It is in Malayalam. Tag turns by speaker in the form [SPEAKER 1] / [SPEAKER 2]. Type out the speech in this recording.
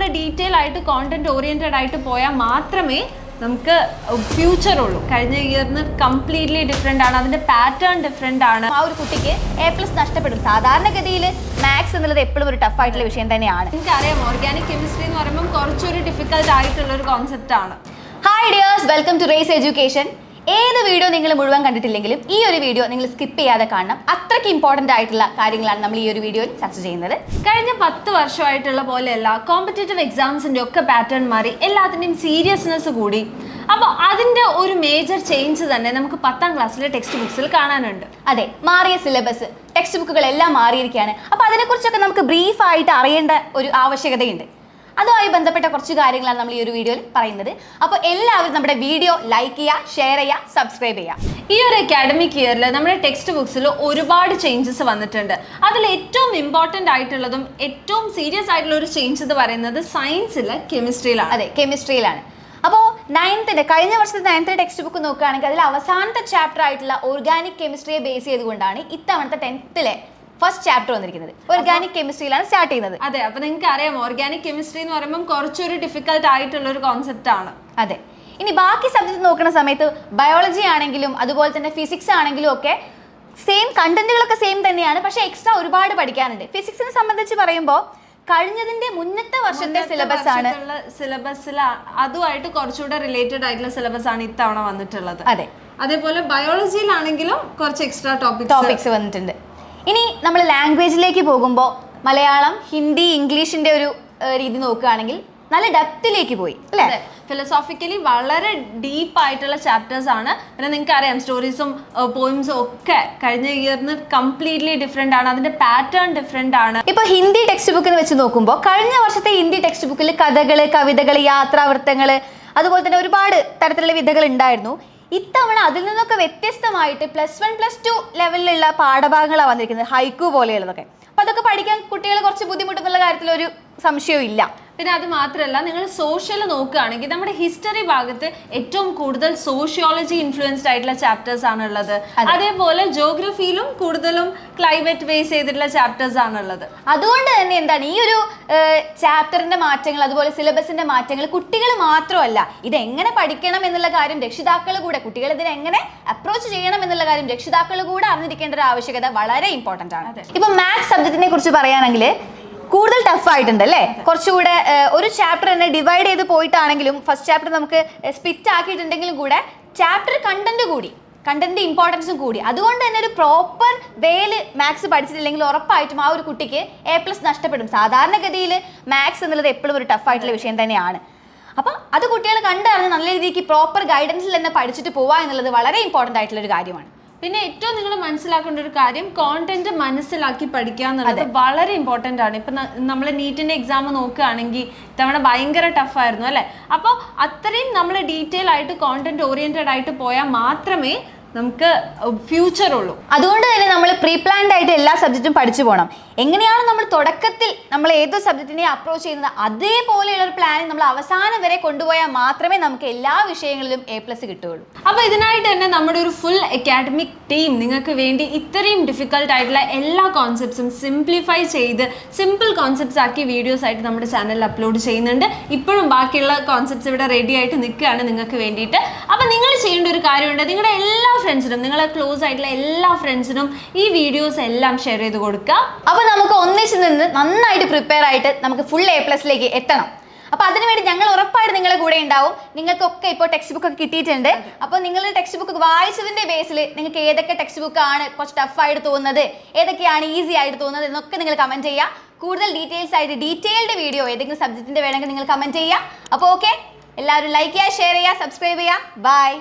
[SPEAKER 1] നമ്മൾ ഡീറ്റെയിൽ ആയിട്ട് കോണ്ടന്റ് ഓറിയന്റഡ് ആയിട്ട് പോയാൽ മാത്രമേ നമുക്ക് ഫ്യൂച്ചർ ഉള്ളൂ. കഴിഞ്ഞ ഇയറിന് കംപ്ലീറ്റ്ലി ഡിഫറെൻ്റ് ആണ്, അതിൻ്റെ പാറ്റേൺ ഡിഫറെൻ്റ് ആണ്.
[SPEAKER 2] ആ ഒരു കുട്ടിക്ക് A+ നഷ്ടപ്പെടും. സാധാരണഗതിയിൽ മാത്സ് എന്നുള്ളത് എപ്പോഴും ഒരു ടഫ് ആയിട്ടുള്ള വിഷയം തന്നെയാണ്.
[SPEAKER 1] എനിക്കറിയാം ഓർഗാനിക് കെമിസ്ട്രി എന്ന് പറയുമ്പോൾ കുറച്ചൊരു ഡിഫിക്കൽട്ട് ആയിട്ടുള്ള ഒരു കോൺസെപ്റ്റ് ആണ്.
[SPEAKER 2] Hi dears, welcome to race education. ഏത് വീഡിയോ നിങ്ങൾ മുഴുവൻ കണ്ടിട്ടില്ലെങ്കിലും ഈ ഒരു വീഡിയോ നിങ്ങൾ സ്കിപ്പ് ചെയ്യാതെ കാണണം. അത്രയ്ക്ക് ഇമ്പോർട്ടൻ്റ് ആയിട്ടുള്ള കാര്യങ്ങളാണ് നമ്മൾ ഈ ഒരു വീഡിയോയിൽ ചർച്ച ചെയ്യുന്നത്.
[SPEAKER 1] കഴിഞ്ഞ 10 വർഷമായിട്ടുള്ള പോലെയല്ല, കോമ്പറ്റേറ്റീവ് എക്സാംസിൻ്റെ ഒക്കെ പാറ്റേൺ മാറി, എല്ലാത്തിൻ്റെയും സീരിയസ്നെസ് കൂടി. അപ്പോൾ അതിൻ്റെ ഒരു മേജർ ചേഞ്ച് തന്നെ നമുക്ക് 10ാം ക്ലാസ്സിലെ ടെക്സ്റ്റ് ബുക്സിൽ കാണാനുണ്ട്.
[SPEAKER 2] അതെ, മാറിയ സിലബസ്, ടെക്സ്റ്റ് ബുക്കുകളെല്ലാം മാറിയിരിക്കുകയാണ്. അപ്പോൾ അതിനെക്കുറിച്ചൊക്കെ നമുക്ക് ബ്രീഫായിട്ട് അറിയേണ്ട ഒരു ആവശ്യകതയുണ്ട്. അതുമായി ബന്ധപ്പെട്ട കുറച്ച് കാര്യങ്ങളാണ് നമ്മൾ ഈ ഒരു വീഡിയോയിൽ പറയുന്നത്. അപ്പോൾ എല്ലാവരും നമ്മുടെ വീഡിയോ ലൈക്ക് ചെയ്യുക, ഷെയർ ചെയ്യുക, സബ്സ്ക്രൈബ് ചെയ്യുക.
[SPEAKER 1] ഈ ഒരു അക്കാഡമിക് ഇയറിൽ നമ്മുടെ ടെക്സ്റ്റ് ബുക്സിൽ ഒരുപാട് ചേഞ്ചസ് വന്നിട്ടുണ്ട്. അതിൽ ഏറ്റവും ഇമ്പോർട്ടൻ്റ് ആയിട്ടുള്ളതും ഏറ്റവും സീരിയസ് ആയിട്ടുള്ള ഒരു ചേഞ്ച് എന്ന് പറയുന്നത് സയൻസിലെ കെമിസ്ട്രിയിലാണ്.
[SPEAKER 2] അതെ, കെമിസ്ട്രിയിലാണ്. അപ്പോൾ കഴിഞ്ഞ വർഷത്തെ 9th ടെക്സ്റ്റ് ബുക്ക് നോക്കുകയാണെങ്കിൽ അതിൽ അവസാനത്തെ ചാപ്റ്റർ ആയിട്ടുള്ള ഓർഗാനിക് കെമിസ്ട്രിയെ ബേസ് ചെയ്തുകൊണ്ടാണ് ഇത്തവണത്തെ 10th ഫസ്റ്റ് ചാപ്റ്റർ വന്നിരിക്കുന്നത്. ഓർഗാനിക് കെമിസ്ട്രിയിലാണ് സ്റ്റാർട്ട് ചെയ്യുന്നത്.
[SPEAKER 1] അതെ, അപ്പോൾ നിങ്ങൾക്ക് അറിയാം ഓർഗാനിക് കെമിസ്ട്രി എന്ന് പറയുമ്പോൾ കുറച്ചൊരു ഡിഫിക്കൽട്ട് ആയിട്ടുള്ള ഒരു കോൺസെപ്റ്റ് ആണ്.
[SPEAKER 2] അതെ, ഇനി ബാക്കി സബ്ജക്റ്റ് നോക്കുന്ന സമയത്ത് ബയോളജി ആണെങ്കിലും അതുപോലെ തന്നെ ഫിസിക്സ് ആണെങ്കിലും ഒക്കെ സെയിം കണ്ടന്റുകളൊക്കെ സെയിം തന്നെയാണ്, പക്ഷേ എക്സ്ട്രാ ഒരുപാട് പഠിക്കാനുണ്ട്. ഫിസിക്സിനെ സംബന്ധിച്ച് പറയുമ്പോൾ കഴിഞ്ഞതിന്റെ മുന്നത്തെ വർഷത്തെ
[SPEAKER 1] സിലബസിൽ അതുമായിട്ട് കുറച്ചുകൂടെ റിലേറ്റഡ് ആയിട്ടുള്ള സിലബസ് ആണ് ഇത്തവണ വന്നിട്ടുള്ളത്.
[SPEAKER 2] അതെ,
[SPEAKER 1] അതേപോലെ ബയോളജിയിലാണെങ്കിലും കുറച്ച് എക്സ്ട്രാ
[SPEAKER 2] ടോപ്പിക്സ് വന്നിട്ടുണ്ട്. ഇനി നമ്മൾ ലാംഗ്വേജിലേക്ക് പോകുമ്പോൾ മലയാളം, ഹിന്ദി, ഇംഗ്ലീഷിന്റെ ഒരു രീതി നോക്കുകയാണെങ്കിൽ നല്ല ഡെപ്തിലേക്ക് പോയി അല്ലേ?
[SPEAKER 1] ഫിലോസോഫിക്കലി വളരെ ഡീപ്പ് ആയിട്ടുള്ള ചാപ്റ്റേഴ്സ് ആണ്. പിന്നെ നിങ്ങൾക്ക് അറിയാം സ്റ്റോറീസും പോയിംസും ഒക്കെ കഴിഞ്ഞ ഇയറിന് കംപ്ലീറ്റ്ലി ഡിഫറെൻ്റ് ആണ്, അതിന്റെ പാറ്റേൺ ഡിഫറെൻ്റ് ആണ്.
[SPEAKER 2] ഇപ്പൊ ഹിന്ദി ടെക്സ്റ്റ് ബുക്കിന് വെച്ച് നോക്കുമ്പോൾ കഴിഞ്ഞ വർഷത്തെ ഹിന്ദി ടെക്സ്റ്റ് ബുക്കിൽ കഥകള്, കവിതകള്, യാത്രാവൃത്തങ്ങള്, അതുപോലെ തന്നെ ഒരുപാട് തരത്തിലുള്ള വിധകൾ ഉണ്ടായിരുന്നു. ഇത്തവണ അതിൽ നിന്നൊക്കെ വ്യത്യസ്തമായിട്ട് +1, +2 ലെവലിലുള്ള പാഠഭാഗങ്ങളാണ് വന്നിരിക്കുന്നത്, ഹൈക്കു പോലെയുള്ളതൊക്കെ. അപ്പോൾ അതൊക്കെ പഠിക്കാൻ കുട്ടികൾ കുറച്ച് ബുദ്ധിമുട്ടുന്നുള്ള കാര്യത്തിൽ ഒരു സംശയവും ഇല്ല.
[SPEAKER 1] പിന്നെ അത് മാത്രമല്ല, നിങ്ങൾ സോഷ്യൽ നോക്കുകയാണെങ്കിൽ നമ്മുടെ ഹിസ്റ്ററി ഭാഗത്ത് ഏറ്റവും കൂടുതൽ സോഷ്യോളജി ഇൻഫ്ലുവൻസ്ഡ് ആയിട്ടുള്ള ചാപ്റ്റേഴ്സ് ആണുള്ളത്. അതേപോലെ ജോഗ്രഫിയിലും കൂടുതലും ക്ലൈമറ്റ് ബേസ് ചെയ്തിട്ടുള്ള ചാപ്റ്റേഴ്സ് ആണുള്ളത്.
[SPEAKER 2] അതുകൊണ്ട് തന്നെ എന്താണ് ഈ ഒരു ചാപ്റ്ററിന്റെ മാറ്റങ്ങൾ, അതുപോലെ സിലബസിന്റെ മാറ്റങ്ങൾ കുട്ടികൾ മാത്രമല്ല, ഇതെങ്ങനെ പഠിക്കണം എന്നുള്ള കാര്യം രക്ഷിതാക്കൾ കൂടെ, കുട്ടികൾ ഇതിനെ എങ്ങനെ അപ്രോച്ച് ചെയ്യണം എന്നുള്ള കാര്യം രക്ഷിതാക്കൾ കൂടെ അറിഞ്ഞിരിക്കേണ്ട ഒരു ആവശ്യകത വളരെ ഇമ്പോർട്ടൻ്റ് ആണ്. ഇപ്പൊ മാത്സ് സബ്ജക്റ്റിനെ കുറിച്ച് പറയുകയാണെങ്കിൽ കൂടുതൽ ടഫ് ആയിട്ടുണ്ട് അല്ലേ? കുറച്ചുകൂടെ ഒരു ചാപ്റ്റർ തന്നെ ഡിവൈഡ് ചെയ്ത് പോയിട്ടാണെങ്കിലും ഫസ്റ്റ് ചാപ്റ്റർ നമുക്ക് സ്പ്ലിറ്റ് ആക്കിയിട്ടുണ്ടെങ്കിലും കൂടെ ചാപ്റ്റർ കണ്ടന്റ് ഇമ്പോർട്ടൻസും കൂടി. അതുകൊണ്ട് തന്നെ ഒരു പ്രോപ്പർ വേയിൽ മാത്സ് പഠിച്ചിട്ടില്ലെങ്കിൽ ഉറപ്പായിട്ടും ആ ഒരു കുട്ടിക്ക് A+ നഷ്ടപ്പെടും. സാധാരണഗതിയിൽ മാത്സ് എന്നുള്ളത് എപ്പോഴും ഒരു ടഫ് ആയിട്ടുള്ള വിഷയം തന്നെയാണ്. അപ്പം അത് കുട്ടികൾ കണ്ടറിഞ്ഞ് നല്ല രീതിക്ക് പ്രോപ്പർ ഗൈഡൻസിൽ തന്നെ പഠിച്ചിട്ട് പോവുക എന്നുള്ളത് വളരെ ഇമ്പോർട്ടൻ്റ് ആയിട്ടുള്ള ഒരു കാര്യമാണ്.
[SPEAKER 1] പിന്നെ ഏറ്റവും നിങ്ങൾ മനസ്സിലാക്കേണ്ട ഒരു കാര്യം, കോണ്ടന്റ് മനസ്സിലാക്കി പഠിക്കുക എന്നുള്ളത് വളരെ ഇമ്പോർട്ടൻ്റ് ആണ്. ഇപ്പം നമ്മൾ നീറ്റിൻ്റെ എക്സാം നോക്കുകയാണെങ്കിൽ ഇത്തവണ ഭയങ്കര ടഫായിരുന്നു അല്ലേ? അപ്പോൾ അത്രയും നമ്മൾ ഡീറ്റെയിൽ ആയിട്ട് കോണ്ടന്റ് ഓറിയന്റഡ് ആയിട്ട് പോയാൽ മാത്രമേ നമുക്ക് ഫ്യൂച്ചർ ഉള്ളൂ.
[SPEAKER 2] അതുകൊണ്ട് തന്നെ നമ്മൾ പ്രീ പ്ലാൻഡ് ആയിട്ട് എല്ലാ സബ്ജക്റ്റും പഠിച്ചു പോകണം. എങ്ങനെയാണ് നമ്മൾ തുടക്കത്തിൽ നമ്മൾ ഏത് സബ്ജക്റ്റിനെ അപ്രോച്ച് ചെയ്യുന്നത് അതേപോലെയുള്ള ഒരു പ്ലാൻ നമ്മൾ അവസാനം വരെ കൊണ്ടുപോയാൽ മാത്രമേ നമുക്ക് എല്ലാ വിഷയങ്ങളിലും A+ കിട്ടുകയുള്ളൂ.
[SPEAKER 1] അപ്പോൾ ഇതിനായിട്ട് തന്നെ നമ്മുടെ ഒരു ഫുൾ അക്കാഡമിക് ടീം നിങ്ങൾക്ക് വേണ്ടി ഇത്രയും ഡിഫിക്കൽട്ട് ആയിട്ടുള്ള എല്ലാ കോൺസെപ്റ്റ്സും സിംപ്ലിഫൈ ചെയ്ത് സിമ്പിൾ കോൺസെപ്റ്റ്സ് ആക്കി വീഡിയോസ് ആയിട്ട് നമ്മുടെ ചാനലിൽ അപ്ലോഡ് ചെയ്യുന്നുണ്ട്. ഇപ്പോഴും ബാക്കിയുള്ള കോൺസെപ്റ്റ്സ് ഇവിടെ റെഡി ആയിട്ട് നിൽക്കുകയാണ് നിങ്ങൾക്ക് വേണ്ടിയിട്ട്. അപ്പോൾ നിങ്ങൾ ചെയ്യേണ്ട ഒരു കാര്യമുണ്ട്, നിങ്ങളുടെ എല്ലാ ഫ്രണ്ട്സിനും, നിങ്ങളെ ക്ലോസ് ആയിട്ടുള്ള എല്ലാ ഫ്രണ്ട്സിനും ഈ വീഡിയോസ് എല്ലാം ഷെയർ ചെയ്ത് കൊടുക്കുക.
[SPEAKER 2] അപ്പോൾ നമുക്ക് ഒന്നിച്ച് നിന്ന് നന്നായിട്ട് പ്രിപ്പയർ ആയിട്ട് നമുക്ക് ഫുൾ A+ലേക്ക് എത്തണം. അപ്പോൾ അതിനുവേണ്ടി ഞങ്ങൾ ഉറപ്പായിട്ട് നിങ്ങളുടെ കൂടെ ഉണ്ടാവും. നിങ്ങൾക്കൊക്കെ ഇപ്പോൾ ടെക്സ്റ്റ് ബുക്ക് ഒക്കെ കിട്ടിയിട്ടുണ്ട്. അപ്പോൾ നിങ്ങളുടെ ടെക്സ്റ്റ് ബുക്ക് വായിച്ചതിൻ്റെ ബേസിൽ നിങ്ങൾക്ക് ഏതൊക്കെ ടെക്സ്റ്റ് ബുക്കാണ് കുറച്ച് ടഫായിട്ട് തോന്നുന്നത്, ഏതൊക്കെയാണ് ഈസി ആയിട്ട് തോന്നുന്നത് എന്നൊക്കെ നിങ്ങൾ കമൻറ്റ് ചെയ്യുക. കൂടുതൽ ഡീറ്റെയിൽസ് ആയിട്ട് ഡീറ്റെയിൽഡ് വീഡിയോ ഏതെങ്കിലും സബ്ജക്റ്റിൻ്റെ വേണമെങ്കിൽ നിങ്ങൾ കമൻറ്റ് ചെയ്യുക. അപ്പോൾ ഓക്കെ, എല്ലാവരും ലൈക്ക് ചെയ്യുക, ഷെയർ ചെയ്യുക, സബ്സ്ക്രൈബ് ചെയ്യുക. ബൈ.